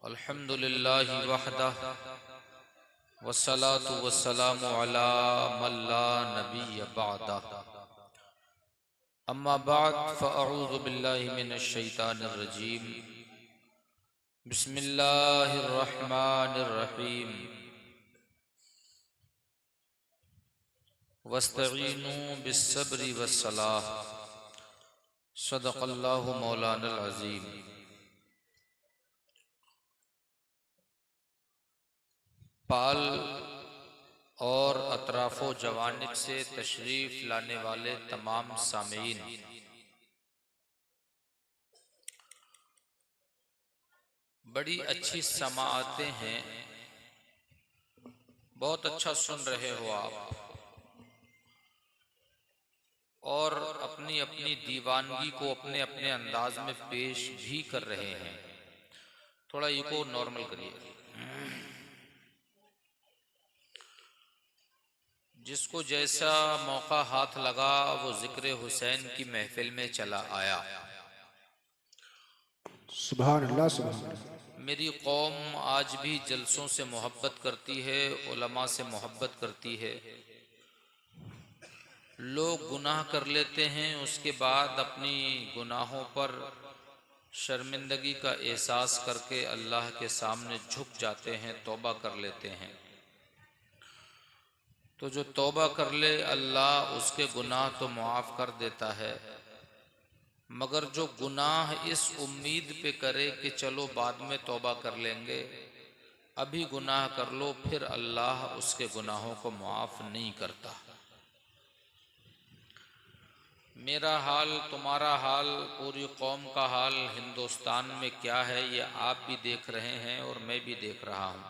अल्हम्दुलिल्लाहि वहदह वस्सलातु वस्सलामु अला मन ला नबिय्य बअदह। अम्मा बाद फ़अऊज़ु बिल्लाहि मिनश शैतानिर रजीम। बिस्मिल्लाहिर रहमानिर रहीम। वस्तईनु बिस्सब्रि वस्सलाह। सदक़ल्लाहु मौलानल अज़ीम। पाल और अतराफ़ो जवानिब से तशरीफ़ लाने वाले तमाम सामीन, बड़ी अच्छी समाअतें हैं, बहुत अच्छा सुन रहे हो आप और अपनी अपनी दीवानगी को अपने अपने अंदाज में पेश भी कर रहे हैं। थोड़ा इको नॉर्मल करिए। जिसको जैसा मौका हाथ लगा वो जिक्र हुसैन की महफिल में चला आया। सुभान अल्लाह सुभान अल्लाह। मेरी कौम आज भी जलसों से मोहब्बत करती है, उलमा से मोहब्बत करती है। लोग गुनाह कर लेते हैं, उसके बाद अपनी गुनाहों पर शर्मिंदगी का एहसास करके अल्लाह के सामने झुक जाते हैं, तौबा कर लेते हैं। तो जो तौबा कर ले अल्लाह उसके गुनाह तो मुआफ़ कर देता है, मगर जो गुनाह इस उम्मीद पे करे कि चलो बाद में तौबा कर लेंगे, अभी गुनाह कर लो, फिर अल्लाह उसके गुनाहों को मुआफ़ नहीं करता। मेरा हाल, तुम्हारा हाल, पूरी कौम का हाल हिंदुस्तान में क्या है ये आप भी देख रहे हैं और मैं भी देख रहा हूँ।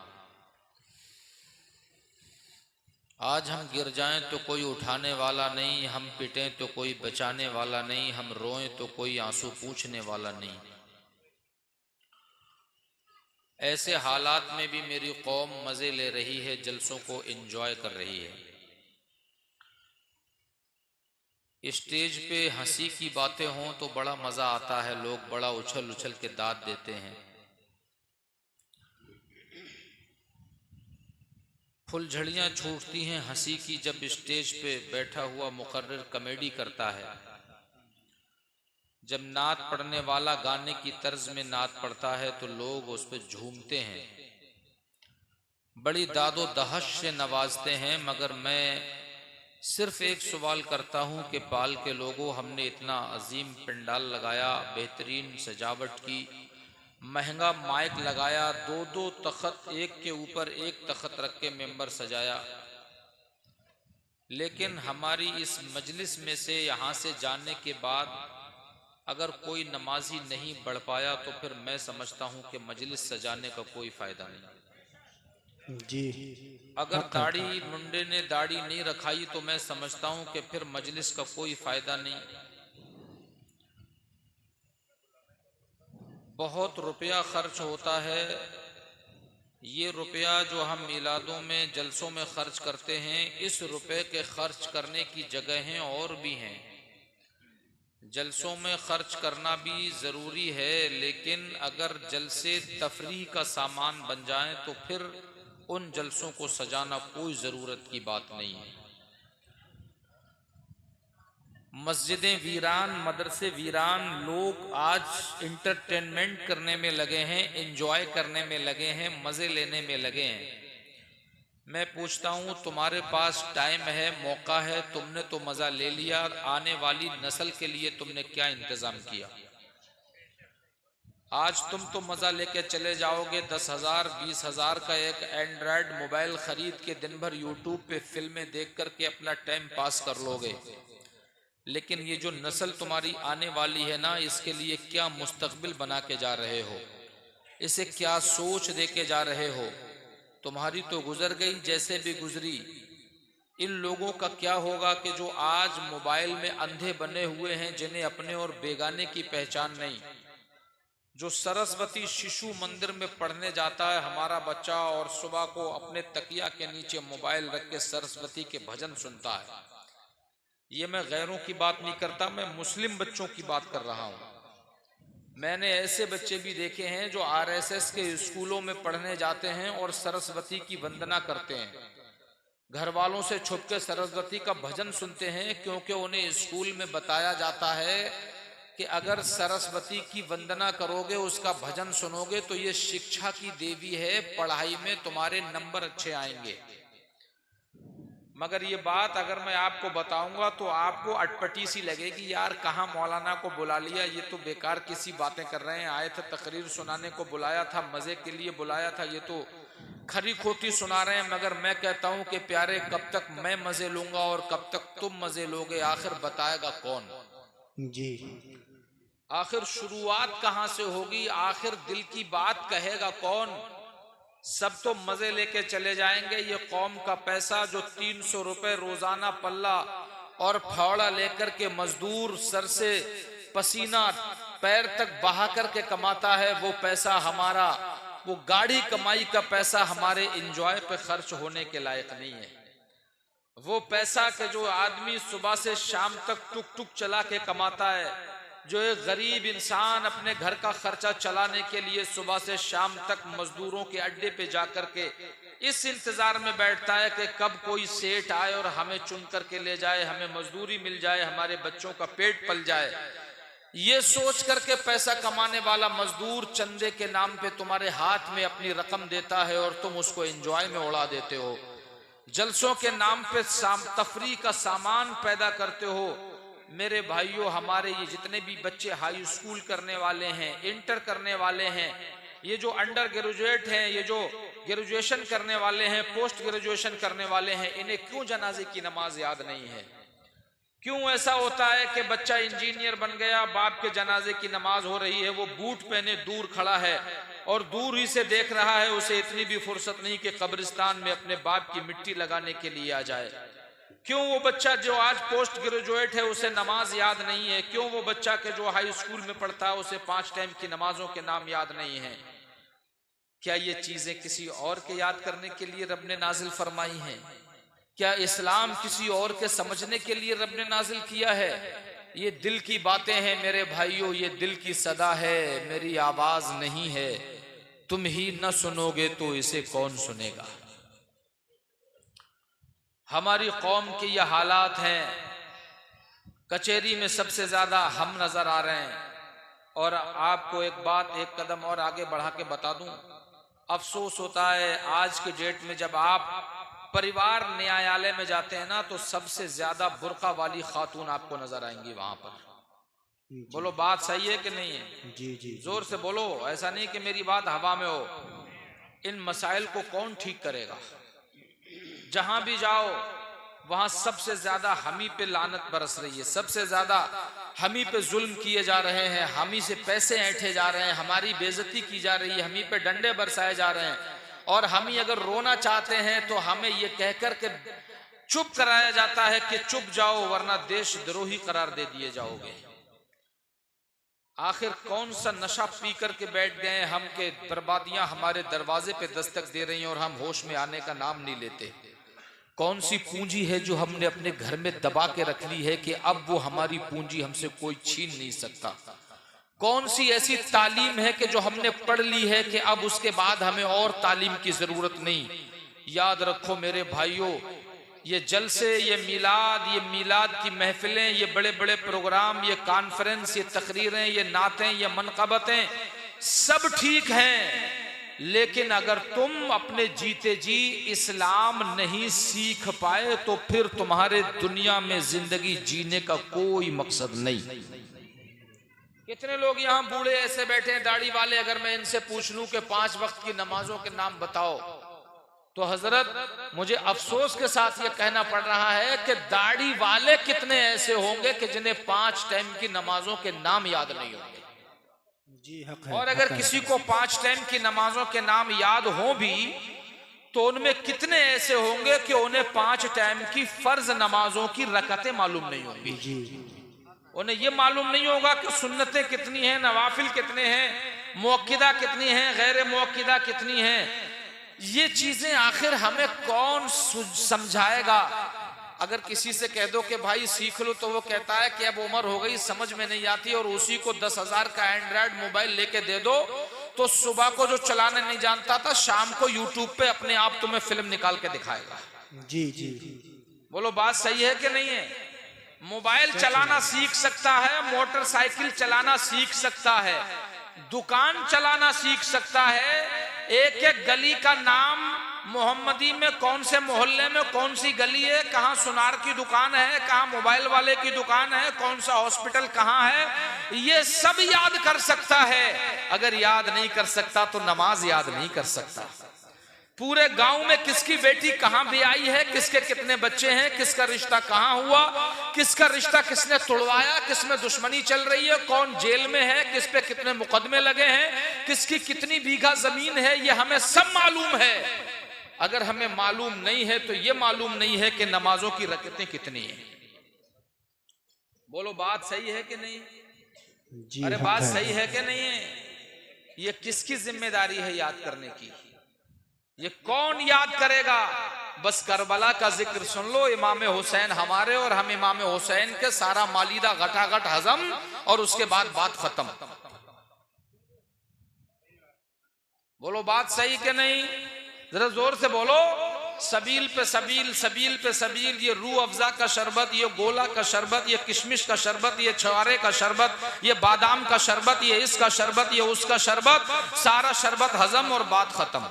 आज हम गिर जाएं तो कोई उठाने वाला नहीं, हम पिटें तो कोई बचाने वाला नहीं, हम रोएं तो कोई आंसू पूछने वाला नहीं। ऐसे हालात में भी मेरी कौम मज़े ले रही है, जलसों को एंजॉय कर रही है। स्टेज पे हंसी की बातें हों तो बड़ा मज़ा आता है, लोग बड़ा उछल उछल के दाद देते हैं। फुलझड़ियाँ छूटती हैं हंसी की जब स्टेज पे बैठा हुआ मुकर्रिर कॉमेडी करता है। जब नात पढ़ने वाला गाने की तर्ज में नात पढ़ता है तो लोग उस पर झूमते हैं, बड़ी दादो दहश से नवाजते हैं। मगर मैं सिर्फ एक सवाल करता हूँ कि पाल के लोगों, हमने इतना अजीम पंडाल लगाया, बेहतरीन सजावट की, महंगा माइक लगाया, दो दो तख्त एक के ऊपर एक तख्त रख के मेंबर सजाया, लेकिन हमारी इस मजलिस में से यहाँ से जाने के बाद अगर कोई नमाजी नहीं बढ़ पाया तो फिर मैं समझता हूँ कि मजलिस सजाने का कोई फ़ायदा नहीं। जी अगर हक है। दाढ़ी मुंडे ने दाढ़ी नहीं रखाई तो मैं समझता हूँ कि फिर मजलिस का कोई फ़ायदा नहीं। बहुत रुपया खर्च होता है, ये रुपया जो हम मिलादों में जलसों में खर्च करते हैं, इस रुपए के खर्च करने की जगहें और भी हैं। जलसों में खर्च करना भी ज़रूरी है, लेकिन अगर जलसे तफरीह का सामान बन जाएं तो फिर उन जलसों को सजाना कोई ज़रूरत की बात नहीं है। मस्जिदें वीरान, मदरसे वीरान, लोग आज इंटरटेनमेंट करने में लगे हैं, एंजॉय करने में लगे हैं, मज़े लेने में लगे हैं। मैं पूछता हूँ, तुम्हारे पास टाइम है, मौका है, तुमने तो मज़ा ले लिया, आने वाली नस्ल के लिए तुमने क्या इंतज़ाम किया? आज तुम तो मज़ा लेके चले जाओगे, 10,000 20,000 का एक एंड्रॉयड मोबाइल ख़रीद के दिन भर यूट्यूब पे फिल्में देख करके अपना टाइम पास कर लोगे, लेकिन ये जो नस्ल तुम्हारी आने वाली है ना, इसके लिए क्या मुस्तकबिल बना के जा रहे हो? इसे क्या सोच दे के जा रहे हो? तुम्हारी तो गुजर गई जैसे भी गुजरी, इन लोगों का क्या होगा कि जो आज मोबाइल में अंधे बने हुए हैं, जिन्हें अपने और बेगाने की पहचान नहीं। जो सरस्वती शिशु मंदिर में पढ़ने जाता है हमारा बच्चा और सुबह को अपने तकिया के नीचे मोबाइल रख के सरस्वती के भजन सुनता है, ये मैं गैरों की बात नहीं करता, मैं मुस्लिम बच्चों की बात कर रहा हूँ। मैंने ऐसे बच्चे भी देखे हैं जो आरएसएस के स्कूलों में पढ़ने जाते हैं और सरस्वती की वंदना करते हैं, घर वालों से छुप के सरस्वती का भजन सुनते हैं, क्योंकि उन्हें स्कूल में बताया जाता है कि अगर सरस्वती की वंदना करोगे, उसका भजन सुनोगे तो ये शिक्षा की देवी है, पढ़ाई में तुम्हारे नंबर अच्छे आएंगे। मगर ये बात अगर मैं आपको बताऊंगा तो आपको अटपटी सी लगेगी, यार कहाँ मौलाना को बुला लिया, ये तो बेकार किसी बातें कर रहे हैं, आए थे तकरीर सुनाने को बुलाया था, मजे के लिए बुलाया था, ये तो खरी खोटी सुना रहे हैं। मगर मैं कहता हूं कि प्यारे, कब तक मैं मजे लूंगा और कब तक तुम मजे लोगे, आखिर बताएगा कौन? जी। आखिर शुरुआत कहां से होगी, आखिर दिल की बात कहेगा कौन? सब तो मजे लेके चले जाएंगे। ये कौम का पैसा जो 300 रुपए रोजाना पल्ला और फावड़ा लेकर के मजदूर सर से पसीना पैर तक बहा करके कमाता है, वो पैसा हमारा, वो गाड़ी कमाई का पैसा हमारे इंजॉय पे खर्च होने के लायक नहीं है। वो पैसा के जो आदमी सुबह से शाम तक टुक टुक चला के कमाता है, जो एक गरीब इंसान अपने घर का खर्चा चलाने के लिए सुबह से शाम तक मजदूरों के अड्डे पे जाकर के इस इंतजार में बैठता है कि कब कोई सेठ आए और हमें चुन करके ले जाए, हमें मजदूरी मिल जाए, हमारे बच्चों का पेट पल जाए, ये सोच करके पैसा कमाने वाला मजदूर चंदे के नाम पे तुम्हारे हाथ में अपनी रकम देता है और तुम उसको एंजॉय में उड़ा देते हो। जलसों के नाम पे तफरी का सामान पैदा करते हो। मेरे भाइयों, हमारे ये जितने भी बच्चे हाई स्कूल करने वाले हैं, इंटर करने वाले हैं, ये जो अंडर ग्रेजुएट हैं, ये जो ग्रेजुएशन करने वाले हैं, पोस्ट ग्रेजुएशन करने वाले हैं, इन्हें क्यों जनाजे की नमाज याद नहीं है? क्यों ऐसा होता है कि बच्चा इंजीनियर बन गया, बाप के जनाजे की नमाज हो रही है, वो बूट पहने दूर खड़ा है और दूर ही से देख रहा है, उसे इतनी भी फुर्सत नहीं कि कब्रिस्तान में अपने बाप की मिट्टी लगाने के लिए आ जाए? क्यों वो बच्चा जो आज पोस्ट ग्रेजुएट है उसे नमाज याद नहीं है? क्यों वो बच्चा के जो हाई स्कूल में पढ़ता है उसे 5 टाइम की नमाजों के नाम याद नहीं है? क्या ये चीजें किसी और के याद करने के लिए रब ने नाजिल फरमाई हैं? क्या इस्लाम किसी और के समझने के लिए रब ने नाजिल किया है? ये दिल की बातें हैं मेरे भाइयों, ये दिल की सदा है, मेरी आवाज नहीं है। तुम ही न सुनोगे तो इसे कौन सुनेगा? हमारी कौम के ये हालात हैं। कचहरी में सबसे ज्यादा हम नजर आ रहे हैं। और आपको एक बात एक कदम और आगे बढ़ा के बता दूं, अफसोस होता है आज के डेट में जब आप परिवार न्यायालय में जाते हैं ना, तो सबसे ज्यादा बुर्का वाली खातून आपको नजर आएंगी वहां पर। बोलो बात सही है कि नहीं है? जी जी। जोर से बोलो, ऐसा नहीं कि मेरी बात हवा में हो। इन मसाइल को कौन ठीक करेगा? जहां भी जाओ वहां सबसे ज्यादा हमी पे लानत बरस रही है, सबसे ज्यादा हमी पे जुल्म किए जा रहे हैं, हमी से पैसे ऐंठे जा रहे हैं, हमारी बेइज्जती की जा रही है, हमी पे डंडे बरसाए जा रहे हैं। और हम ही अगर रोना चाहते हैं तो हमें ये कहकर के चुप कराया जाता है कि चुप जाओ वरना देशद्रोही करार दे दिए जाओगे। आखिर कौन सा नशा पी करके बैठ गए हम के बर्बादियां हमारे दरवाजे पे दस्तक दे रही हैं और हम होश में आने का नाम नहीं लेते? कौन सी पूंजी है जो हमने अपने घर में दबा के रख ली है कि अब वो हमारी पूंजी हमसे कोई छीन नहीं सकता? कौन सी ऐसी तालीम है कि जो हमने पढ़ ली है कि अब उसके बाद हमें और तालीम की जरूरत नहीं? याद रखो मेरे भाइयों, ये जलसे, ये मीलाद की महफिलें, ये बड़े बड़े प्रोग्राम, ये कॉन्फ्रेंस, ये तकरीरें, ये नातें, ये मनक़बतें सब ठीक हैं, लेकिन अगर तुम अपने जीते जी इस्लाम नहीं सीख पाए तो फिर तुम्हारे दुनिया में जिंदगी जीने का कोई मकसद नहीं। कितने लोग यहाँ बूढ़े ऐसे बैठे हैं दाढ़ी वाले, अगर मैं इनसे पूछ लूं कि 5 वक्त की नमाजों के नाम बताओ तो हजरत मुझे अफसोस के साथ ये कहना पड़ रहा है कि दाढ़ी वाले कितने ऐसे होंगे कि जिन्हें 5 टाइम की नमाजों के नाम याद नहीं होंगे। जी हक है। और अगर किसी को 5 टाइम की नमाजों के नाम याद हो भी तो उनमें कितने ऐसे होंगे कि उन्हें 5 टाइम की फर्ज नमाजों की रकतें मालूम नहीं होंगी। जी। उन्हें यह मालूम नहीं होगा कि सुन्नतें कितनी हैं, नवाफिल कितने हैं, मुअक्किदा कितनी हैं, गैर मुअक्किदा कितनी हैं। ये चीजें आखिर हमें कौन समझाएगा? अगर किसी से कह दो कि भाई सीख लो तो वो कहता है कि अब उम्र हो गई, समझ में नहीं आती, और उसी को 10,000 का एंड्रॉयड मोबाइल लेके दे दो तो सुबह को जो चलाने नहीं जानता था शाम को यूट्यूब पे अपने आप तुम्हें फिल्म निकाल के दिखाएगा। जी जी। बोलो बात सही है कि नहीं है? मोबाइल चलाना सीख सकता है, मोटरसाइकिल चलाना सीख सकता है, दुकान चलाना सीख सकता है, एक एक गली का नाम, मोहम्मदी में कौन से मोहल्ले में कौन सी गली है, कहाँ सुनार की दुकान है, कहाँ मोबाइल वाले की दुकान है, कौन सा हॉस्पिटल कहाँ है, ये सब याद कर सकता है। अगर याद नहीं कर सकता तो नमाज याद नहीं कर सकता। पूरे गांव में किसकी बेटी कहां भी आई है, किसके कितने बच्चे हैं, किसका रिश्ता कहां हुआ, किसका रिश्ता किसने तोड़वाया, किसमें दुश्मनी चल रही है, कौन जेल में है, किस पे कितने मुकदमे लगे हैं, किसकी कितनी बीघा जमीन है, ये हमें सब मालूम है। अगर हमें मालूम नहीं है तो ये मालूम नहीं है कि नमाजों की रकअतें कितनी है। बोलो बात सही है कि नहीं? जी, अरे बात सही है कि नहीं है? ये किसकी जिम्मेदारी है याद करने की? ये कौन याद करेगा? बस करबला का जिक्र सुन लो, इमाम हुसैन हमारे और हम इमाम हुसैन के, सारा मालीदा घटाघट हजम, और उसके बाद बात खत्म। बोलो बात सही कि नहीं? जरा जोर से बोलो। सबील पे सबील, सबील पे सबील, ये रूह अफ़ज़ा का शरबत, ये गोला का शरबत, ये किशमिश का शरबत, ये छुआरे का शरबत, ये बादाम का शरबत, ये इसका शरबत, ये उसका शरबत, सारा शरबत हजम और बात खत्म।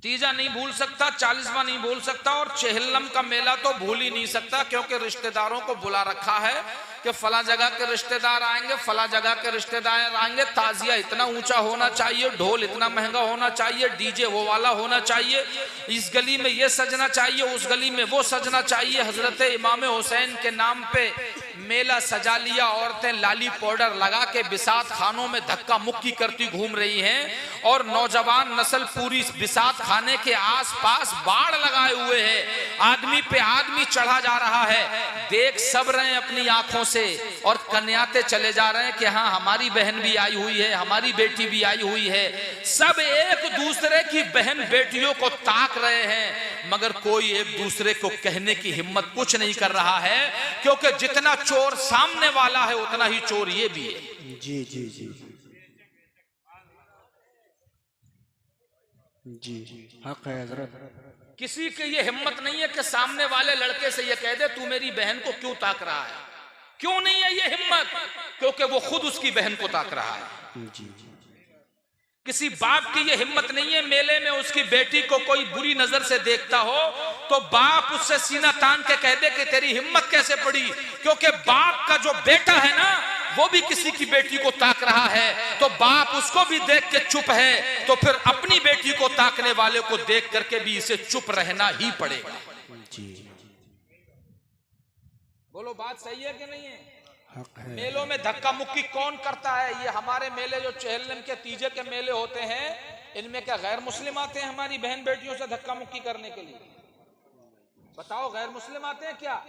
तीजा नहीं भूल सकता, 40वां नहीं भूल सकता, और चेहल्लम का मेला तो भूल ही नहीं सकता, क्योंकि रिश्तेदारों को बुला रखा है कि फला जगह के रिश्तेदार आएंगे, फला जगह के रिश्तेदार आएंगे, ताजिया इतना ऊंचा होना चाहिए, ढोल इतना महंगा होना चाहिए, डीजे वो वाला होना चाहिए, इस गली में ये सजना चाहिए, उस गली में वो सजना चाहिए। हजरत इमाम हुसैन के नाम पे मेला सजा लिया, औरतें लाली पाउडर लगा के बिसात खानों में धक्का मुक्की करती घूम रही हैं, और नौजवान नस्ल पूरी बिसात खाने के आसपास बाड़ लगाए हुए है, आदमी पे आदमी चढ़ा जा रहा है। देख सब रहे हैं अपनी आंखों से, और कन्याते चले जा रहे हैं कि हाँ हमारी बहन भी आई हुई है, हमारी बेटी भी आई हुई है। सब एक दूसरे की बहन बेटियों को ताक रहे हैं, मगर कोई एक दूसरे को कहने की हिम्मत कुछ नहीं कर रहा है, क्योंकि जितना चोर सामने वाला है उतना ही चोर ये भी है। जी जी जी जी, हक है हजरत। किसी की ये हिम्मत नहीं है कि सामने वाले लड़के से ये कह दे तू मेरी बहन को क्यों ताक रहा है। क्यों नहीं है ये हिम्मत? क्योंकि वो खुद उसकी बहन को ताक रहा है। जी जी। किसी बाप की ये हिम्मत नहीं है, मेले में उसकी बेटी को कोई बुरी नजर से देखता हो तो बाप उससे सीना तान के कह दे कि तेरी हिम्मत कैसे पड़ी, क्योंकि बाप का जो बेटा है ना वो भी किसी की बेटी को ताक रहा है, तो बाप उसको भी देख के चुप है, तो फिर अपनी बेटी को ताकने वाले को देख करके भी इसे चुप रहना ही पड़ेगा। जी। बोलो बात सही है कि नहीं है? हक है। मेलों में धक्का मुक्की कौन करता है? ये हमारे मेले जो चेहल्लम के तीजे के मेले होते हैं, इनमें क्या गैर मुस्लिम आते हैं हमारी बहन बेटियों से धक्का मुक्की करने के लिए? बताओ, गैर मुस्लिम आते हैं क्या?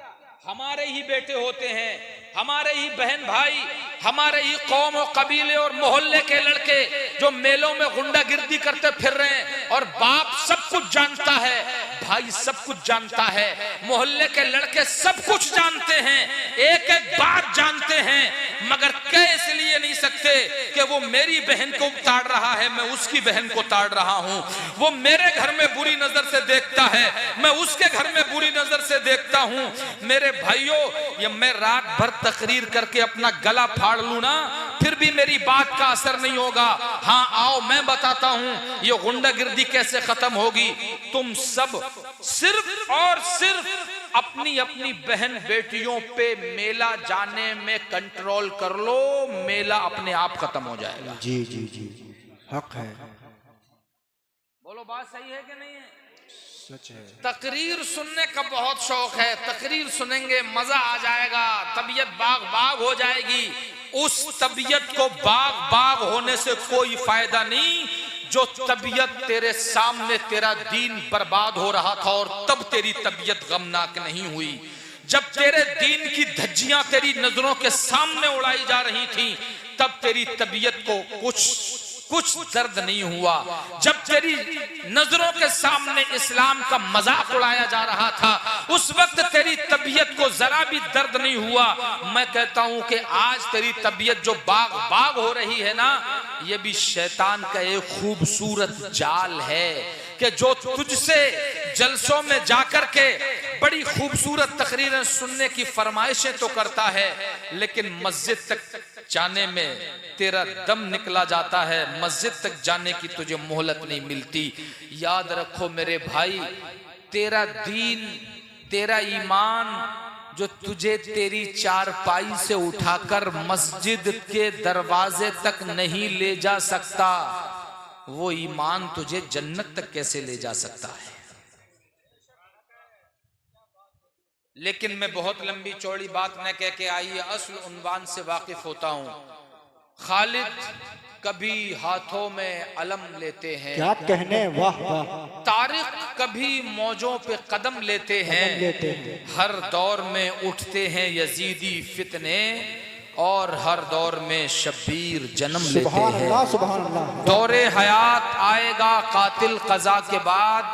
हमारे ही बेटे होते हैं, हमारे ही बहन भाई, हमारे ही कौम और कबीले और मोहल्ले के लड़के जो मेलों में गुंडागिर्दी करते फिर रहे हैं, और बाप सब कुछ जानता है, भाई सब कुछ जानता है, मोहल्ले के लड़के सब कुछ जानते हैं, एक एक बात जानते हैं, मगर कह इसलिए नहीं सकते कि वो मेरी बहन को ताड़ रहा है, मैं उसकी बहन को ताड़ रहा हूं, वो मेरे घर में बुरी नजर से देखता है, मैं उसके घर में बुरी नजर से देखता हूं। मेरे भाइयों, ये मैं रात भर तकरीर करके अपना गला फाड़ लूं ना, फिर भी मेरी बात का असर नहीं होगा। हाँ आओ मैं बताता हूं ये गुंडागिर्दी कैसे खत्म होगी। तुम सब सिर्फ और सिर्फ अपनी अपनी बहन बेटियों पे मेला जाने में कंट्रोल कर लो, मेला अपने आप खत्म हो जाएगा। जी जी जी, हक है। बोलो बात सही है कि नहीं है? सच है। तकरीर सुनने का बहुत शौक है, तकरीर सुनेंगे मजा आ जाएगा, तबीयत बाग बाग हो जाएगी। उस तबीयत को बाग बाग होने से कोई फायदा नहीं जो तबीयत तेरे सामने तेरा दीन बर्बाद हो रहा था और तब तेरी तबीयत गमनाक नहीं हुई। जब तेरे दीन की धज्जियां तेरी नजरों के सामने उड़ाई जा रही थी तब तेरी तबीयत को कुछ कुछ दर्द नहीं हुआ। जब तेरी नजरों के सामने इस्लाम का मजाक उड़ाया जा रहा था, उस वक्त तेरी तबीयत को जरा भी दर्द नहीं हुआ। मैं कहता हूं कि आज तेरी तबीयत जो बाग बाग हो रही है ना, ये भी शैतान का एक खूबसूरत जाल है कि जो तुझसे जलसों में जाकर के बड़ी खूबसूरत तकरीरें सुनने की फरमाइशें तो करता है, लेकिन मस्जिद तक जाने में तेरा दम निकला जाता है, मस्जिद तक जाने की तुझे मोहलत नहीं मिलती। याद रखो मेरे भाई, तेरा दीन, तेरा ईमान जो तुझे तेरी चारपाई से उठाकर मस्जिद के दरवाजे तक नहीं ले जा सकता, वो ईमान तुझे जन्नत तक कैसे ले जा सकता है। लेकिन मैं बहुत लंबी चौड़ी बात न कह के आइए असल उन्वान से वाकिफ होता हूं। खालिद कभी हाथों में अलम लेते हैं, क्या कहने, वाह वाह। तारिक कभी मौजों पे कदम लेते हैं, हर दौर में उठते हैं यजीदी फितने और हर दौर में शब्बीर जन्म लेते हैं। सुभान अल्लाह। दौरे हयात आएगा कातिल कज़ा के बाद,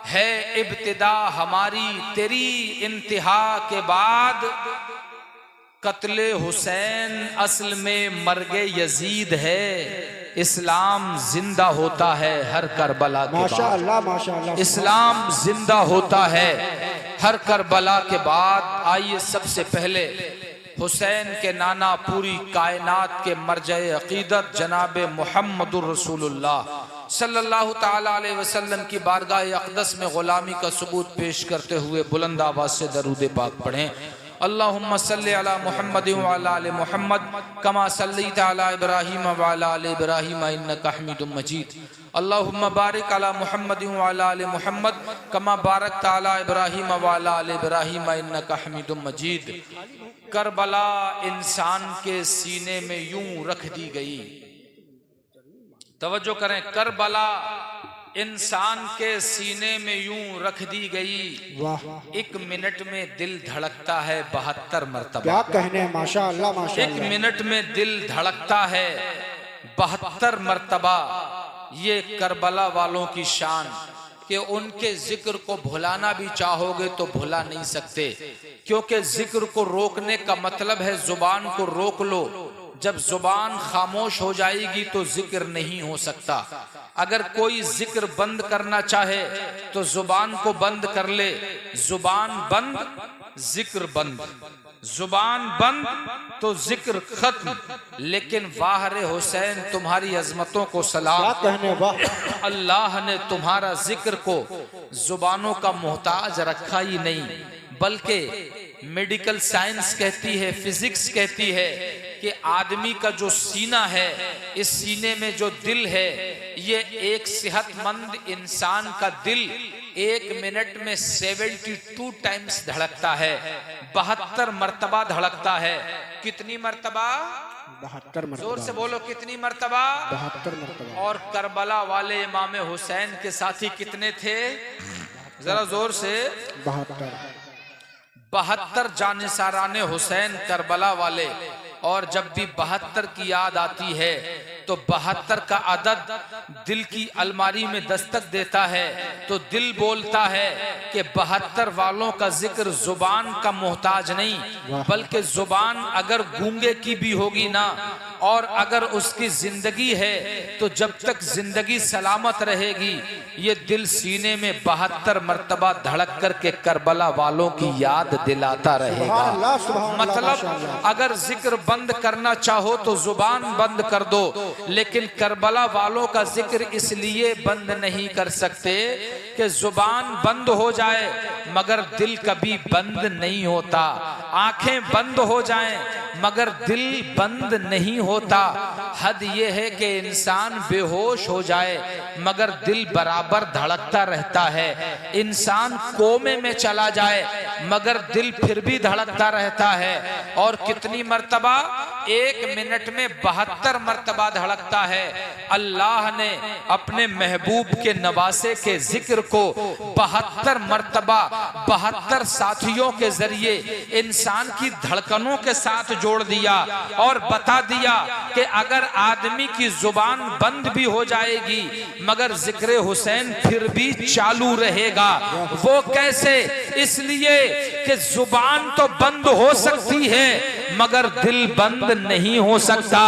है इब्तिदा हमारी तेरी इंतहा के बाद। कत्ले हुसैन असल में मर्गे यजीद है, इस्लाम जिंदा होता है हर करबला के बाद। माशाअल्लाह माशाअल्लाह। इस्लाम जिंदा होता है हर करबला के बाद। आइए सबसे पहले हुसैन के नाना पूरी कायनात के मर्जे अकीदत जनाब मुहम्मदुर रसूलुल्लाह सल्लल्लाहु ताला अलैहि वसल्लम की बारगाह अक़दस में गुलामी का सबूत पेश करते हुए बुलंद आवाज से दरूद पाक पढ़ें। अल्लाहुम्मा सल्ली अला मुहम्मद व अला आलि मुहम्मद कमा सल्लैता अला इब्राहीम व अला आलि इब्राहीम इन्नका हमीदुम मजीद। अल्लाहुम्मा बारिक अला मुहम्मद व अला आलि मुहम्मद कमा बारकता अला इब्राहीम व अला आलि इब्राहीम इन्नका हमीदुम मजीद। करबला इंसान के सीने में यूं रख दी गई, तवज्जो करें, करबला इंसान के सीने में यूं रख दी गई। एक मिनट में दिल धड़कता है 72 मरतबा। क्या कहने, माशाअल्लाह माशाअल्लाह। एक मिनट में दिल धड़कता है 72 मरतबा। ये करबला वालों की शान कि उनके जिक्र को भुलाना भी चाहोगे तो भुला नहीं सकते, क्योंकि जिक्र को रोकने का मतलब है जुबान को रोक लो। जब जुबान खामोश हो जाएगी तो जिक्र नहीं हो सकता। अगर कोई जिक्र बंद करना चाहे तो जुबान को बंद कर ले। जुबान बंद, जिक्र बंद, जुबान बंद तो जिक्र खत्म। लेकिन वाह रे हुसैन, तुम्हारी अजमतों को सलाम। क्या कहने, वाह। अल्लाह ने तुम्हारा जिक्र को जुबानों का मोहताज रखा ही नहीं, बल्कि मेडिकल साइंस कहती है, फिजिक्स कहती है कि आदमी का जो सीना है, इस सीने में जो दिल है, ये एक सेहतमंद इंसान का दिल 1 मिनट में 72 टाइम्स धड़कता है, 72 मरतबा धड़कता है। कितनी मरतबा? 72 मरतबा। जोर से बोलो, कितनी मरतबा? 72 मरतबा। और करबला वाले इमाम हुसैन के साथी कितने थे? जरा जोर से। 72 जानिसाराने हुसैन करबला वाले। और जब भी 72 की याद आती है तो 72 का अदद दिल की अलमारी में दस्तक देता है, तो दिल बोलता है कि 72 वालों का जिक्र जुबान का मोहताज नहीं, बल्कि जुबान अगर गूंगे की भी होगी ना, और अगर उसकी जिंदगी है तो जब तक जिंदगी सलामत रहेगी, ये दिल सीने में 72 मरतबा धड़क करके करबला वालों की याद दिलाता रहेगा। मतलब अगर जिक्र बंद करना चाहो तो जुबान बंद कर दो, लेकिन करबला वालों का जिक्र इसलिए बंद नहीं कर सकते कि जुबान बंद हो जाए मगर दिल कभी बंद नहीं होता। आंखें बंद हो जाएं मगर दिल बंद नहीं होता। हद ये है कि इंसान बेहोश हो जाए मगर दिल बराबर धड़कता रहता है। इंसान कोमे में चला जाए मगर दिल फिर भी धड़कता रहता है। और कितनी मर्तबा? 1 मिनट में 72 मर्तबा धड़कता है। अल्लाह ने अपने महबूब के नवासे के जिक्र को 72 मर्तबा 72 साथियों के जरिए इंसान की धड़कनों के साथ जोड़ दिया और बता दिया कि अगर आदमी की जुबान बंद भी हो जाएगी मगर जिक्र हुसैन फिर भी चालू रहेगा। वो कैसे? इसलिए कि जुबान तो बंद हो सकती है मगर दिल बंद नहीं हो सकता,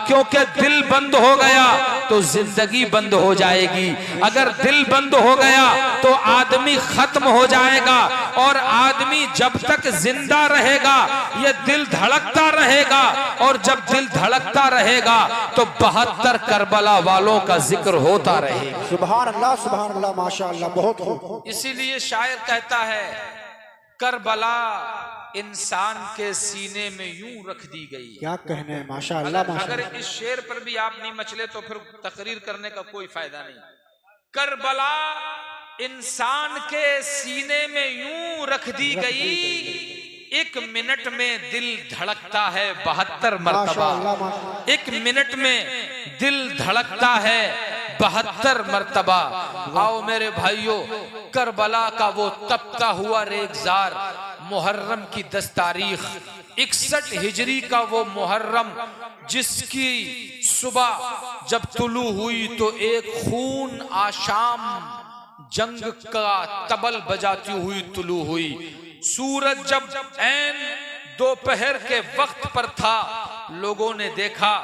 क्योंकि दिल बंद हो गया तो जिंदगी बंद हो जाएगी। अगर दिल बंद हो गया तो आदमी खत्म हो जाएगा, और आदमी जब तक जिंदा रहेगा ये दिल धड़कता रहेगा, और जब दिल धड़कता रहेगा तो 72 करबला वालों का जिक्र होता रहेगा। सुभान अल्लाह माशाअल्लाह, बहुत खूब। इसीलिए शायर कहता है करबला इंसान के सीने में यूं रख दी गई। क्या कहने हैं, माशाअल्लाह। अगर इस शेर पर भी आप नहीं मचले तो फिर तकरीर करने का कोई फायदा नहीं। करबला इंसान के सीने में यूं रख दी गई, 1 मिनट में दिल धड़कता है 72 मर्तबा। 1 मिनट में दिल धड़कता है 72 मर्तबा। आओ मेरे भाइयों, करबला का वो तपता हुआ रेगजार मुहर्रम की 10 तारीख 61 हिजरी का वो मुहर्रम, जिसकी सुबह जब तुलू हुई तो एक खून आशाम जंग का तबल बजाती हुई तुलू हुई। सूरज जब ऐन दोपहर के वक्त पर था, लोगों ने देखा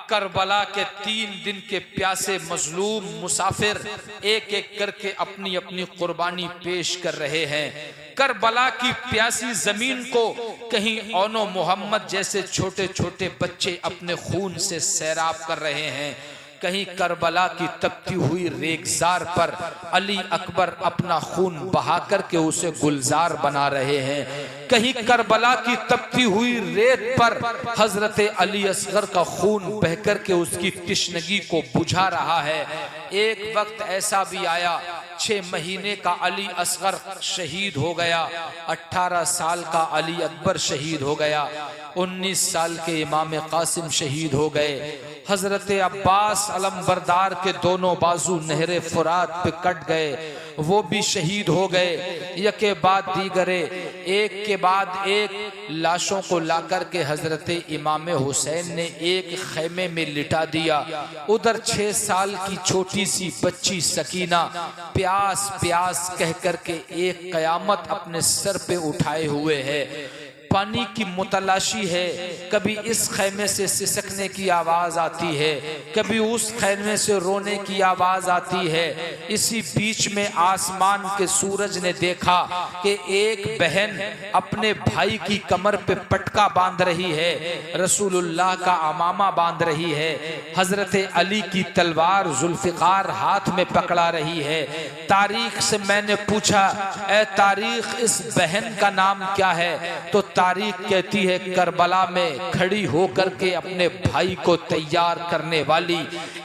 करबला के 3 दिन के प्यासे मजलूम मुसाफिर एक एक करके अपनी अपनी कुर्बानी पेश कर रहे हैं। करबला की प्यासी जमीन को कहीं औनो मोहम्मद जैसे छोटे छोटे बच्चे अपने खून से सैराब कर रहे हैं, कहीं करबला की तपती हुई रेगजार पर अली अकबर अपना खून बहा करके उसे गुलजार बना रहे हैं, कहीं करबला की तपती हुई रेत पर हजरत अली असगर का खून बह करके उसकी तिश्नगी को बुझा रहा है। एक वक्त ऐसा भी आया 6 महीने का अली असगर शहीद हो गया, 18 साल का अली अकबर शहीद हो गया, 19 साल के इमाम कासिम शहीद हो गए, हजरत अब्बास अलमबरदार के दोनों बाजू नहरे फुरात पे कट गए, वो भी शहीद हो गए। यके बाद दीगरे एक के बाद एक लाशों को लाकर के हजरत इमाम हुसैन ने एक खेमे में लिटा दिया। उधर 6 साल की छोटी सी बच्ची सकीना प्यास प्यास कह करके एक कयामत अपने सर पे उठाए हुए है, पानी की मुतलाशी है। कभी इस खैमे से सिसकने की आवाज आती है, कभी उस खैमे से रोने की आवाज आती है। इसी बीच में आसमान के सूरज ने देखा कि एक बहन अपने भाई की कमर पे पटका बांध रही है, रसूलुल्लाह का अमामा बांध रही है, हजरत अली की तलवार जुल्फिकार हाथ में पकड़ा रही है। तारीख से मैंने पूछा, ए तारीख इस बहन का नाम क्या है? तो तारीख कहती है करबला में खड़ी होकर के अपने भाई को तैयार करने वाली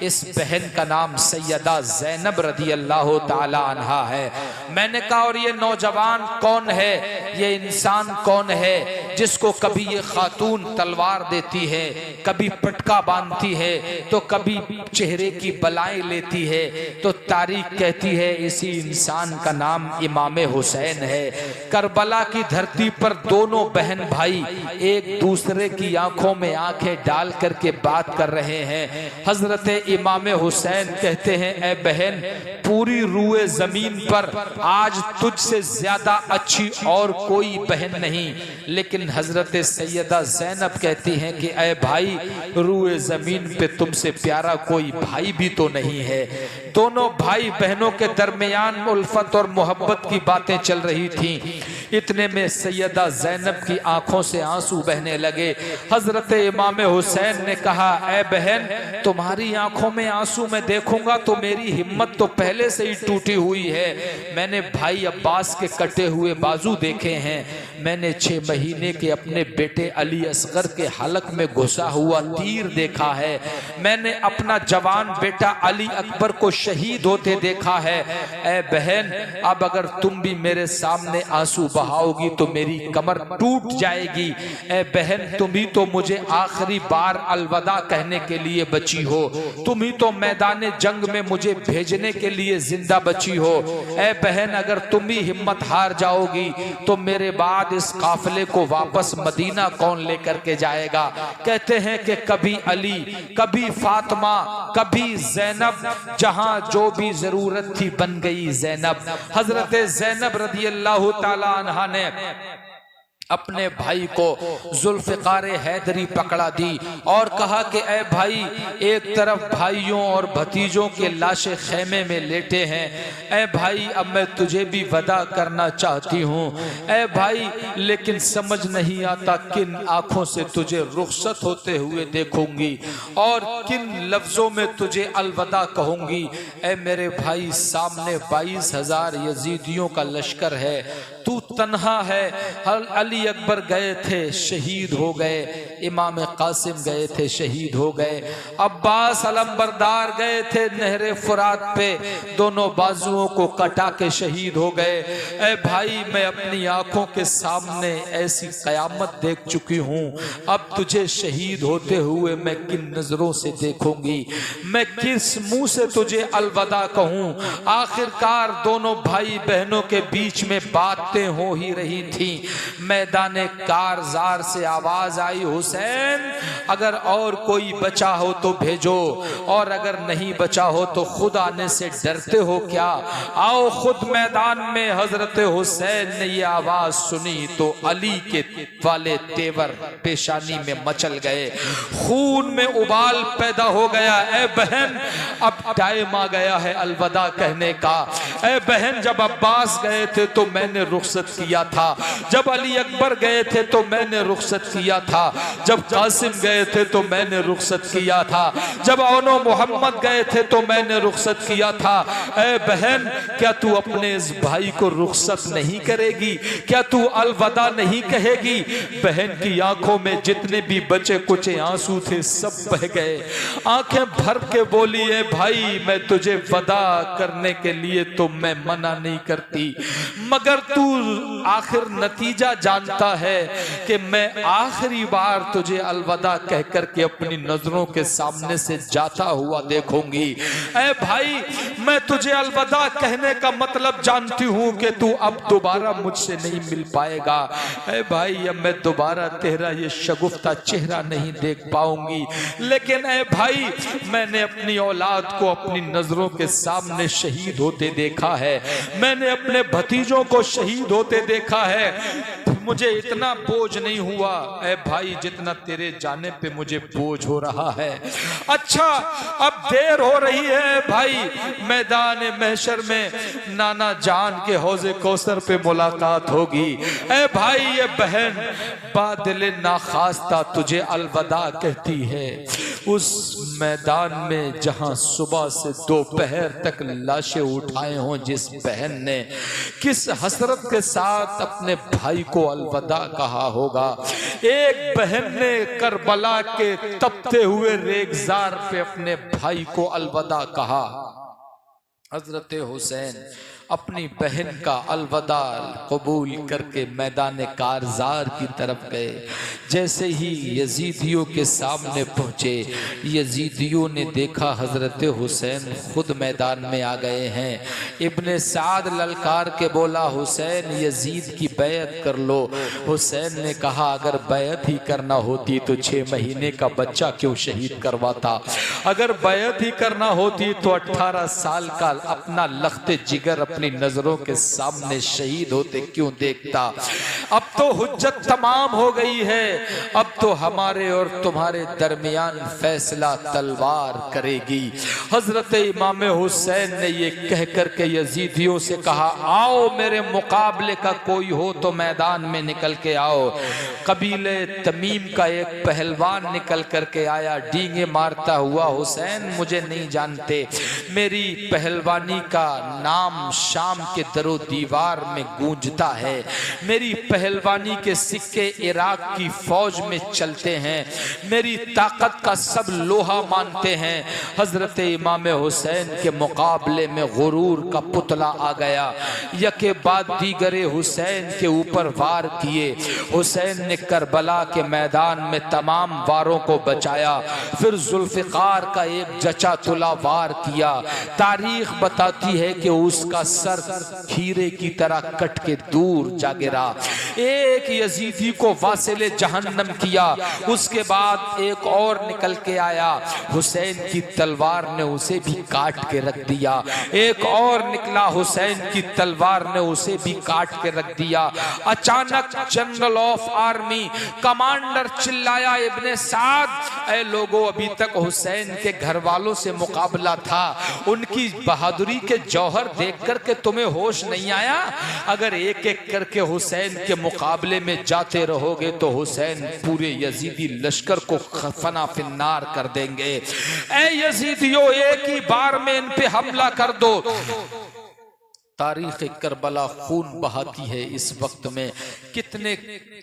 इस बहन का नाम सैयदा ज़ैनब रदी अल्लाह ताला अन्हा है। मैंने कहा और ये नौजवान कौन है, ये इंसान कौन है जिसको कभी ये खातून तलवार देती है, कभी पटका बांधती है, तो कभी चेहरे की बलाएं लेती है? तो तारीख कहती है इसी इंसान का नाम इमाम हुसैन है। करबला की धरती पर दोनों बहन भाई एक दूसरे की आंखों में आंखें डाल करके बात कर रहे हैं। हजरत इमाम हुसैन कहते हैं, ए बहन, पूरी रूए जमीन पर आज तुझसे ज्यादा अच्छी और कोई बहन नहीं। लेकिन हजरत सैयदा ज़ैनब कहती हैं कि ए भाई, रूए जमीन पे तुमसे प्यारा कोई भाई भी तो नहीं है। दोनों भाई बहनों के दरमियान उल्फत और मोहब्बत की बातें चल रही थी। इतने में सैयदा ज़ैनब की आंखों से आंसू बहने लगे। हजरत इमाम हुसैन ने कहा, ए बहन, तुम्हारी आंखों में आंसू मैं देखूंगा तो मेरी हिम्मत तो पहले से ही टूटी हुई है। मैंने भाई अब्बास के कटे हुए बाजू देखे हैं, मैंने 6 महीने के अपने बेटे अली असगर के हलक में घुसा हुआ तीर देखा है, मैंने अपना जवान बेटा अली अकबर को शहीद होते देखा है। ए बहन, अब अगर तुम भी मेरे सामने आंसू बहाओगी तो मेरी कमर टूट जाएगी। ए बहन, तुम ही तो मुझे आखिरी बार अलविदा कहने के लिए बची हो, तुम ही तो मैदान जंग में मुझे भेजने के लिए जिंदा बची हो। ए बहन, अगर तुम ही हिम्मत हार जाओगी तो मेरे बाद इस काफिले को वापस मदीना कौन लेकर के जाएगा। कहते हैं कि कभी अली, कभी फातिमा, कभी ज़ैनब, जहां जो भी जरूरत थी बन गई ज़ैनब। हजरत ज़ैनब रज़ी अल्लाह ताला अन्हा ने अपने भाई को जुल्फ़िकार हैदरी पकड़ा दी और कहा कि ए भाई, एक तरफ भाइयों और भतीजों के लाशें खेमे में लेटे हैं, ए भाई अब मैं तुझे भी वदा करना चाहती हूँ। ए भाई, लेकिन समझ नहीं आता किन आंखों से तुझे रुखसत होते हुए देखूंगी और किन लफ्जों में तुझे अलविदा कहूंगी। ए मेरे भाई, सामने 22,000 यजीदियों का लश्कर है, तू तन्हा है। अली अकबर गए थे, शहीद हो गए। इमाम कासिम गए थे, शहीद हो गए। अब्बास अलमबरदार गए थे नहरे फुरात पे, दोनों बाजुओं को कटा के शहीद हो गए। ए भाई, मैं अपनी आंखों के सामने ऐसी कयामत देख चुकी हूँ, अब तुझे शहीद होते हुए मैं किन नजरों से देखूंगी, मैं किस मुंह से तुझे अलविदा कहूँ। आखिरकार दोनों भाई बहनों के बीच में बातें हो ही रही थी। मैदाने कारजार से आवाज आई, हुसैन अगर और कोई बचा हो तो भेजो, और अगर नहीं बचा हो तो खुद आने से डरते हो क्या, आओ खुद मैदान में। हजरत हुसैन ने ये आवाज सुनी तो अली के वाले तेवर पेशानी में मचल गए, खून में उबाल पैदा हो गया। ए बहन, अब टाइम आ गया है अलविदा कहने का। ए बहन, जब अब्बास गए थे तो मैंने रुखसत किया था, जब अली अकबर गए थे तो मैंने रुखसत किया था, जब कासिम गए थे तो मैंने रुखसत किया था, जब औनो मोहम्मद गए थे तो मैंने रुखसत किया था। ए बहन, क्या तू अपने इस भाई को रुखसत नहीं करेगी? क्या तू अलविदा नहीं कहेगी? बहन की आंखों में जितने भी बचे कुचे आंसू थे सब बह गए। आंखें भर के बोली, है भाई मैं तुझे वदा करने के लिए तो मैं मना नहीं करती, मगर तू आखिर नतीजा जानता है कि मैं आखिरी बार तुझे अलविदा कह करके अपनी नजरों के सामने से जाता हुआ देखूंगी। ऐ भाई, मैं तुझे अलविदा कहने का मतलब जानती हूँ कि तू अब दोबारा मुझसे नहीं मिल पाएगा। ऐ भाई, अब मैं दोबारा तेरा ये शगुफ्ता चेहरा नहीं देख पाऊंगी, लेकिन ऐ भाई, मैंने अपनी औलाद को अपनी नजरों के सामने शहीद होते देखा है, मैंने अपने भतीजों को शहीद होते देखा है, मुझे इतना बोझ नहीं हुआ ऐ भाई जितना तेरे जाने पे मुझे बोझ हो रहा है। अच्छा, अब देर हो रही है भाई, मैदान महशर में नाना जान के हौजे कौसर पे मुलाकात होगी। ऐ भाई, ये बहन बादल नाखास्ता तुझे अलविदा कहती है, उस मैदान में जहां सुबह से दोपहर तक लाशें उठाए हों, जिस बहन ने किस हसरत के साथ अपने भाई को अलविदा कहा होगा। एक बहन ने करबला के तपते हुए रेगजार पे अपने भाई को अलविदा कहा। हजरत हुसैन अपनी बहन का अलविदा कबूल करके मैदान कारजार की तरफ गए। जैसे ही यजीदियों के सामने पहुंचे, यजीदियों ने देखा हजरत हुसैन खुद मैदान में आ गए हैं। इब्ने साद ललकार के बोला, हुसैन यजीद की बैत कर लो। हुसैन ने कहा, अगर बैत ही करना होती तो 6 महीने का बच्चा क्यों शहीद करवाता, अगर बैत ही करना होती तो 18 साल का अपना लख्ते जिगर अपनी नजरों के सामने शहीद होते क्यों देखता। अब तो हुज्जत तमाम हो गई है, अब तो हमारे और तुम्हारे दरमियान फैसला तलवार करेगी। हजरत इमाम हुसैन ने ये कह करके यजीदियों से कहा, आओ मेरे मुकाबले का कोई हो तो मैदान में निकल के आओ। कबीले तमीम का एक पहलवान निकल करके आया, डींगे मारता हुआ, हुसैन मुझे नहीं जानते, मेरी पहलवानी का नाम शाम के दरो दीवार में गूंजता है। मेरी पहलवानी के सिक्के इराक की फौज में चलते हैं, मेरी ताकत का सब लोहा मानते हैं। हजरत इमाम हुसैन के मुकाबले में गुरूर का पुतला आ गया, यके बाद दीगरे हुसैन के ऊपर वार किए। हुसैन ने करबला के मैदान में तमाम वारों को बचाया, फिर जुल्फिकार का एक जचा तुला वार किया। तारीख बताती है कि उसका सर खीरे की तरह कट के दूर जा गिरा। एक यजीदी को वासिले जहन्नम किया, उसके बाद एक और निकल के आया, हुसैन की तलवार ने उसे भी काट के रख दिया। एक और निकला, हुसैन की तलवार ने उसे भी काट के रख दिया। अचानक जनरल ऑफ आर्मी कमांडर चिल्लाया, इब्ने साद, ऐ लोगों, अभी तक हुसैन के घर वालों से मुकाबला था, उनकी बहादुरी के जौहर देख करके तुम्हें होश नहीं आया? अगर एक एक करके हुसैन के मुकाबले में जाते रहोगे तो हुसैन पूरे यजीदी लश्कर को फना फिन्नार कर देंगे। ऐ यजीदियों, एक ही बार में इन पे हमला कर दो। तारीख करबला खून बहाती है इस वक्त में। कितने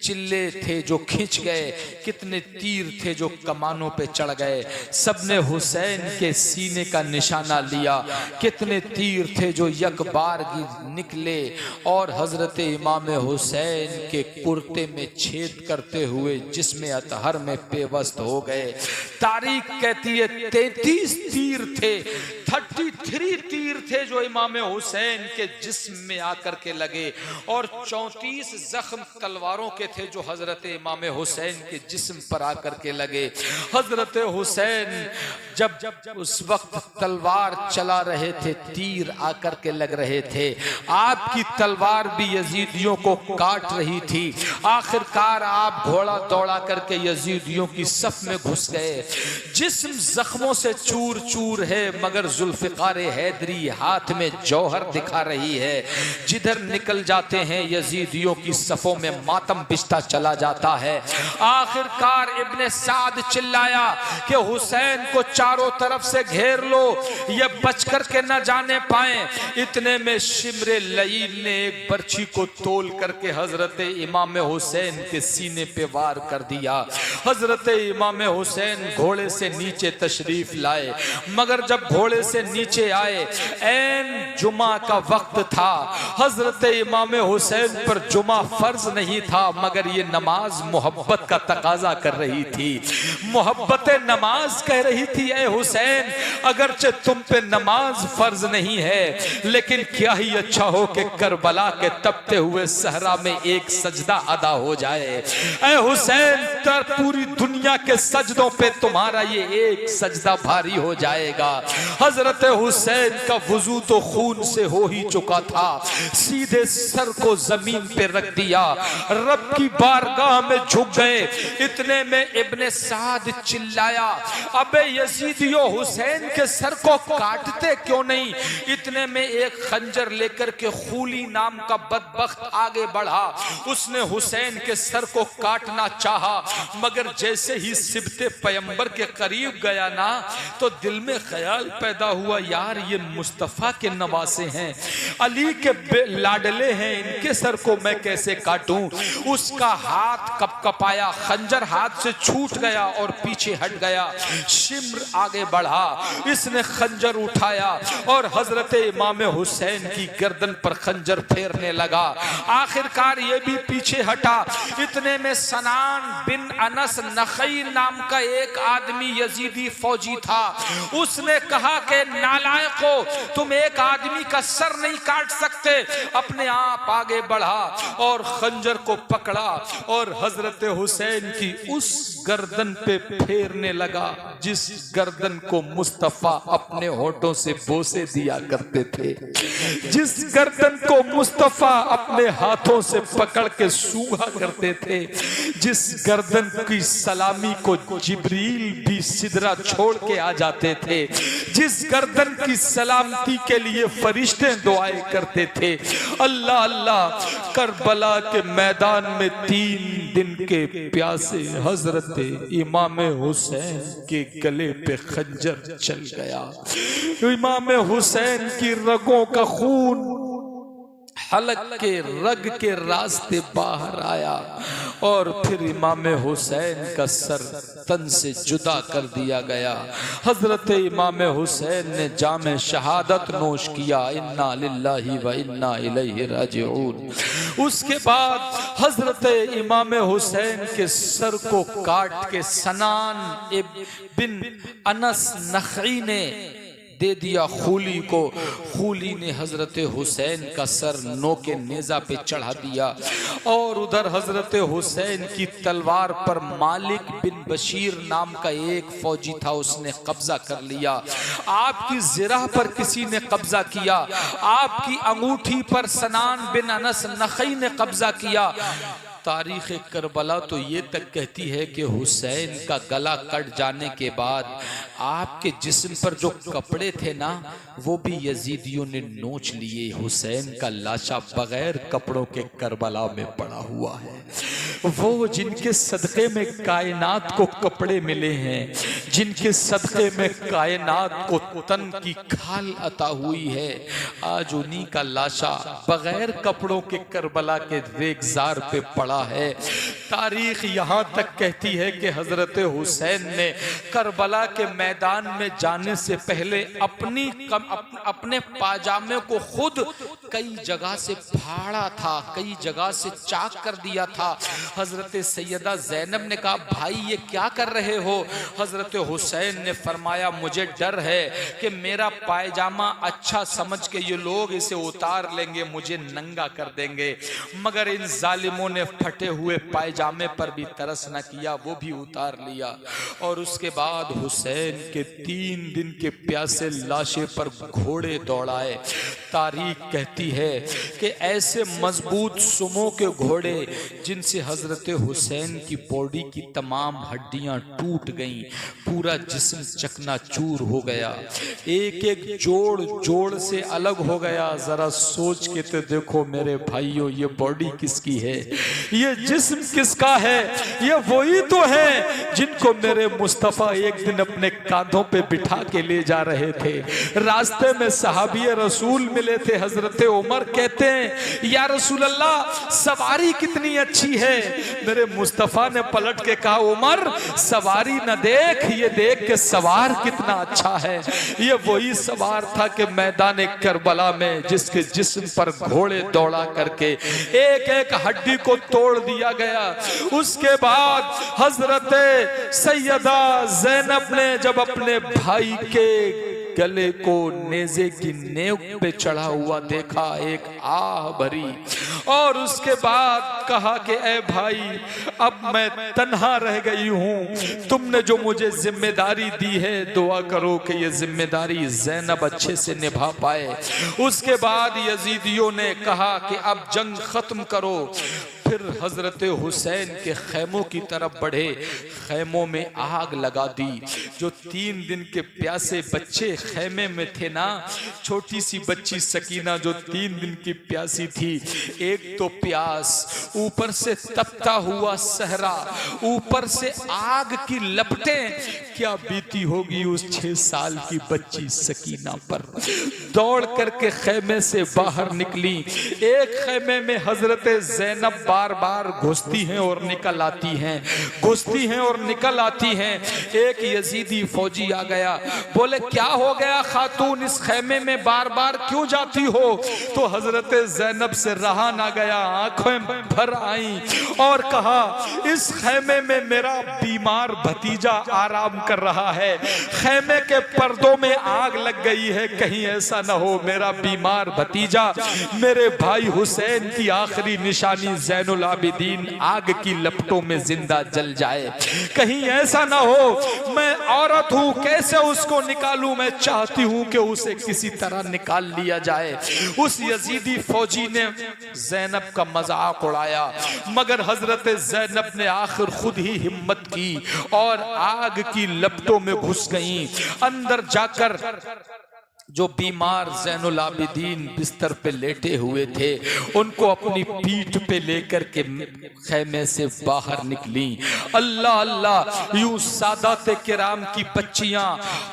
चिल्ले थे जो खिंच गए, कितने तीर थे जो कमानों पे चढ़ गए, सबने हुसैन के सीने का निशाना लिया। कितने तीर थे जो एक बार निकले और हजरत इमाम हुसैन के कुर्ते में छेद करते हुए जिस्म अतहर में पेवस्त हो गए। तारीख कहती है 33 तीर थे, 33 तीर थे जो इमाम हुसैन के जिस्म में आकर के लगे, और 34 जख्म तलवारों के थे जो हजरत इमाम हुसैन के जिस्म पर आकर के लगे। हजरत हुसैन जब उस वक्त तलवार चला रहे थे, तीर आकर के लग रहे थे, आपकी तलवार भी यजीदियों को काट रही थी। आखिरकार आप घोड़ा दौड़ा करके यजीदियों की सफ में घुस गए। जिस्म जख्मों से चूर चूर है, मगर जुल्फिकार हैदरी हाथ में जौहर दिखा रही है। जिधर निकल जाते हैं यजीदियों की सफों में मातम बिछता चला जाता है। आखिरकार इब्ने साद चिल्लाया कि हुसैन को चारों तरफ से घेर लो, ये बच कर के न जाने पाए। इतने में शिमरे लईन ने एक बर्छी को तोल करके हजरत इमाम हुसैन के सीने पे वार कर दिया। हजरत इमाम हुसैन घोड़े से नीचे तशरीफ लाए, मगर जब घोड़े से नीचे आए, ऐन जुमा का वक्त था। हजरत इमाम हुसैन पर जुमा फर्ज नहीं था, मगर ये नमाज मोहब्बत का तकाजा कर रही थी। मोहब्बत नमाज कह रही थी, ऐ हुसैन, अगरचे तुम पे नमाज फर्ज नहीं है, लेकिन क्या ही अच्छा हो कि करबला के तपते हुए सहरा में एक सजदा अदा हो जाए। ऐ हुसैन, पूरी दुनिया के सजदों पे तुम्हारा ये एक सजदा भारी हो जाएगा। हजरत हुसैन का वुजू तो खून से हो ही चुका था, सीधे सर को जमीन पे रख दिया, रब की बारगाह में झुक गए। इतने में इब्ने साद चिल्लाया, अबे यजीदियों, हुसैन के सर को काटते क्यों नहीं? इतने में एक खंजर लेकर के खूली नाम का बदबख्त आगे बढ़ा। उसने हुसैन के सर को काटना चाहा, मगर जैसे ही सिबते पैगंबर के करीब गया ना, तो दिल में ख्याल पैदा हुआ, यार ये मुस्तफा के नवासे हैं, अली के लाडले हैं, इनके सर को मैं कैसे काटूं? उसका हाथ कपकपाया, खंजर हाथ से छूट गया और पीछे हट गया। शिम्र आगे बढ़ा, इसने खंजर उठाया और हजरत इमाम हुसैन की गर्दन पर खंजर फेरने लगा। आखिरकार ये भी पीछे हटा। इतने में सनान बिन अनस नखई नाम का एक आदमी यजीदी फौजी था। उसने कहा कि नालायकों, तुम एक आदमी का सर नहीं काट सकते। अपने आप आगे बढ़ा और खंजर को पकड़ा और हजरत हुसैन की उस गर्दन पे फेरने लगा जिस गर्दन को मुस्तफा अपने होठों से बोसे दिया करते थे, जिस गर्दन को मुस्तफा अपने हाथों से पकड़ के सूंघा करते थे, जिस गर्दन की सलामी को जिब्रील भी सिदरा छोड़ के आ जाते थे, जिस गर्दन की सलामती के लिए फरिश्ते दुआएं करते थे। अल्लाह अल्लाह, करबला के मैदान में 3 दिन के प्यासे हजरत इमाम हुसैन के गले पे खंजर चल गया। इमाम हुसैन की रगों का खून हलक के रग के रास्ते बाहर आया और फिर इमाम हुसैन का सर तन से जुदा कर दिया गया। हजरत इमाम हुसैन ने जामे शहादत नोश किया, इन्ना लिल्लाहि व इन्ना इलैहि राजिऊन। उसके बाद हजरत इमाम हुसैन के सर को काट के सनान बिन अनस नखई ने दे दिया खूली को। खूली ने हजरत हुसैन का सर नोके नेजा पे चढ़ा दिया और उधर हजरत हुसैन की तलवार पर मालिक बिन बशीर नाम का एक फौजी था, उसने कब्जा कर लिया। आपकी जिरा पर किसी ने कब्जा किया, आपकी अंगूठी पर सनान बिन अनस नखई ने कब्जा किया। तारीख करबला तो ये तक कहती है कि हुसैन का गला कट जाने के बाद आपके जिस्म पर जो कपड़े थे ना वो भी यजीदियों ने नोच लिए। हुसैन का लाशा बगैर कपड़ों के करबला में पड़ा हुआ है। वो जिनके सदक़े में कायनात को कपड़े मिले हैं, जिनके सदक़े में कायनात को तन की खाल अता हुई है, आज उन्हीं का लाशा बगैर कपड़ों के करबला के रेगजार पे पड़ा है। तारीख यहाँ तक कहती है कि हजरत हुसैन ने करबला के मैदान में जाने से पहले अपने पाजामे को खुद कई जगह से फाड़ा था, कई जगह से चाक कर दिया था। हजरत सैयदा ज़ैनब ने कहा, भाई ये क्या कर रहे हो? हजरत हुसैन ने फरमाया, मुझे डर है कि मेरा पायजामा अच्छा समझ के ये लोग इसे उतार लेंगे, मुझे नंगा कर देंगे। मगर इन जालिमों ने फटे हुए पायजामे पर भी तरस न किया, वो भी उतार लिया। और उसके बाद हुसैन के 3 दिन के प्यासे लाशे पर घोड़े दौड़ाए। तारीख कहती है कि ऐसे मजबूत सुमो के घोड़े जिनसे हजरत हुसैन की बॉडी की तमाम हड्डियां टूट गईं, पूरा जिस्म चकनाचूर हो गया, एक एक जोड़ जोड़ से अलग हो गया। जरा सोच के तो देखो मेरे भाइयों, ये बॉडी किसकी है, ये जिस्म किसका है? ये वही तो है जिनको मेरे मुस्तफा एक दिन अपने कांधों पे बिठा के ले जा रहे थे। रास्ते में सहाबी रसूल मिले थे, हजरत उमर कहते हैं, या रसूल अल्लाह सवारी कितनी अच्छी है। मेरे मुस्तफा ने पलट के कहा, उमर सवारी न देख, ये देख के सवार कितना अच्छा है। ये वही सवार था कि मैदान करबला में जिसके जिस्म पर घोड़े दौड़ा करके एक एक हड्डी को तोड़ दिया गया। उसके बाद हजरत सैयदा ज़ैनब ने जब अपने भाई के गले को नेज़े की नेव पे चढ़ा हुआ देखा, एक आह भरी, और उसके बाद कहा कि ए भाई, अब मैं तन्हा रह गई हूँ, तुमने जो मुझे जिम्मेदारी दी है, दुआ करो कि ये जिम्मेदारी ज़ैनब अच्छे से निभा पाए। उसके बाद यजीदियों ने कहा कि अब जंग खत्म करो। फिर हजरत हुसैन के खैमों की तरफ बढ़े, खैमों में आग लगा दी। जो 3 दिन के प्यासे बच्चे खैमे में थे ना, छोटी सी बच्ची सकीना जो 3 दिन की प्यासी थी, एक तो प्यास, ऊपर से तपता हुआ सहरा, ऊपर से आग की लपटें, क्या बीती होगी उस 6 साल की बच्ची सकीना पर। दौड़ करके खैमे से बाहर निकली। एक खैमे में हजरत ज़ैनब बार बार घुसती हैं और निकल आती हैं, घुसती हैं और निकल आती हैं। एक यजीदी फौजी आ गया, बोले क्या हो गया खातून, इस खैमे में बार बार क्यों जाती हो? तो हजरत ज़ैनब से रहा ना गया, आंखें भर आई और कहा, इस खैमे में मेरा बीमार भतीजा आराम कर रहा है, खैमे के पर्दों में आग लग गई है, कहीं ऐसा ना हो मेरा बीमार भतीजा मेरे भाई हुसैन की आखिरी निशानी ज़ैनुल आबिदीन आग की लपटों में जिंदा जल जाए, कहीं ऐसा ना हो। मैं औरत हूं, कैसे उसको निकालूं? मैं चाहती हूं कि उसे किसी तरह निकाल लिया जाए। उस यजीदी फौजी ने ज़ैनब का मजाक उड़ाया, मगर हजरत ज़ैनब ने आखिर खुद ही हिम्मत की और आग की लपटों में घुस गईं। अंदर जाकर जो बीमार ज़ैनुल आबिदीन बिस्तर पे लेटे हुए थे, उनको अपनी पीठ पे लेकर के खैमे से बाहर निकली। अल्लाह अल्लाह, यूं सादात किराम की बच्चियां,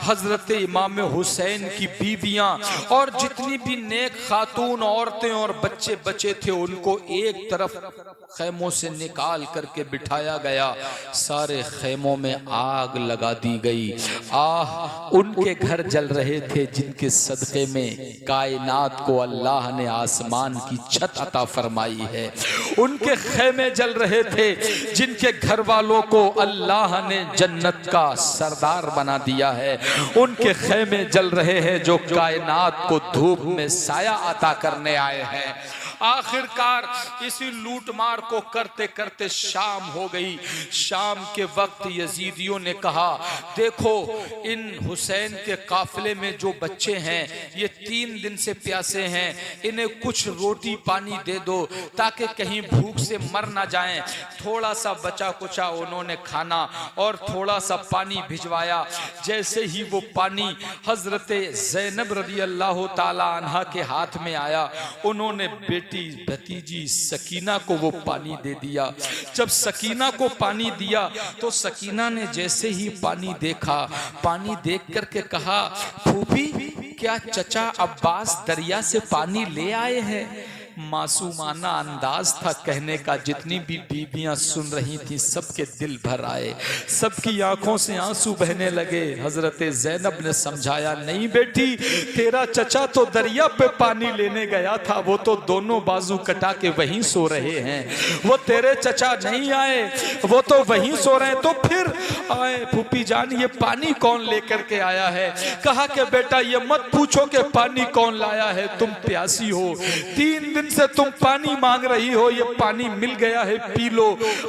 हजरत इमाम हुसैन की बीवियां और जितनी भी नेक खातून औरतें और बच्चे बचे थे, उनको एक तरफ खैमों से निकाल करके बिठाया गया। सारे खैमों में आग लगा दी गई। उनके घर जल रहे थे जिनके सदक़े में कायनात को अल्लाह ने आसमान की छत अता फरमाई है। उनके खैमे जल रहे थे जिनके घर वालों को अल्लाह ने जन्नत का सरदार बना दिया है। उनके खैमे जल रहे हैं जो कायनात को धूप में साया अता करने आए हैं। आखिरकार इसी लूटमार को करते करते शाम हो गई। शाम के वक्त यजीदियों ने कहा, देखो इन हुसैन के काफिले में जो बच्चे हैं ये 3 दिन से प्यासे हैं, इन्हें कुछ रोटी पानी दे दो ताकि कहीं भूख से मर ना जाएं। थोड़ा सा बचा कुचा उन्होंने खाना और थोड़ा सा पानी भिजवाया। जैसे ही वो पानी हजरत ज़ैनब रज़ी अल्लाह ताला अन्हा के हाथ में आया, उन्होंने भतीजी सकीना को वो पानी दे दिया। जब सकीना को पानी दिया तो सकीना ने जैसे ही पानी देखा, पानी देख करके कहा, फूफी क्या चचा अब्बास दरिया से पानी ले आए हैं? मासूमाना अंदाज था कहने का। जितनी भी बीबियां सुन रही थी सबके दिल भर आए, सबकी आंखों से आंसू बहने लगे। हजरत ज़ैनब ने समझाया, नहीं बेटी, तेरा चचा तो दरिया पे पानी लेने गया था, वो तो दोनों बाजू कटा के वहीं सो रहे हैं। वो तेरे चचा नहीं आए, वो तो वहीं सो रहे हैं। तो फिर आए फूफी जान, ये पानी कौन लेकर के आया है? कहा कि बेटा ये मत पूछो कि पानी कौन लाया है, तुम प्यासी हो, 3 दिन से तुम पानी मांग रही हो, ये पानी मिल गया है, पी लो।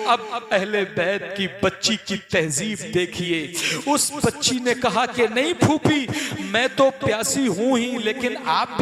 अब अहले बैत की बच्ची की तहजीब देखिए। उस बच्ची ने कहा कि नहीं फूफी, मैं तो प्यासी हूं ही, लेकिन आप भी